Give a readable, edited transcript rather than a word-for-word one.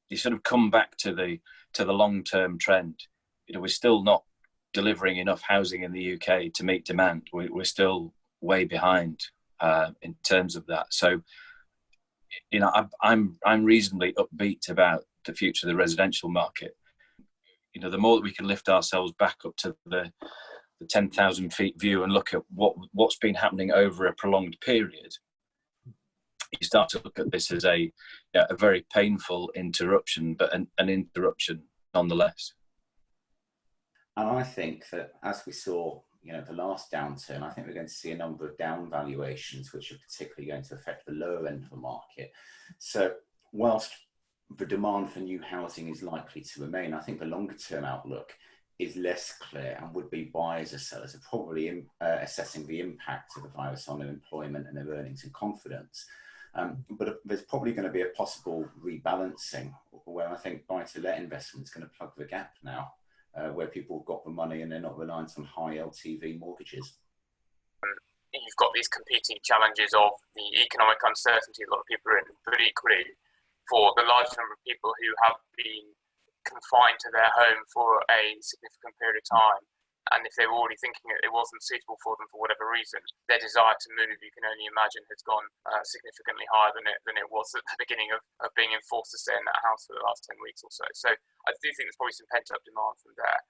you sort of come back to the long-term trend. We're still not delivering enough housing in the UK to meet demand. We're still way behind in terms of that. So, I'm reasonably upbeat about the future of the residential market. The more that we can lift ourselves back up to the 10,000 feet view and look at what's been happening over a prolonged period, you start to look at this as a very painful interruption, but an interruption nonetheless. And I think that as we saw, the last downturn, I think we're going to see a number of down valuations, which are particularly going to affect the lower end of the market. So whilst the demand for new housing is likely to remain, I think the longer term outlook is less clear, and would be buyers or sellers are probably assessing the impact of the virus on their employment and their earnings and confidence. But there's probably going to be a possible rebalancing where I think buy-to-let investment is going to plug the gap now, where people have got the money and they're not reliant on high LTV mortgages. You've got these competing challenges of the economic uncertainty a lot of people are in, but equally for the large number of people who have been confined to their home for a significant period of time, and if they were already thinking that it wasn't suitable for them for whatever reason, their desire to move, you can only imagine, has gone significantly higher than it was at the beginning of being enforced to stay in that house for the last 10 weeks or so. So I do think there's probably some pent-up demand from there.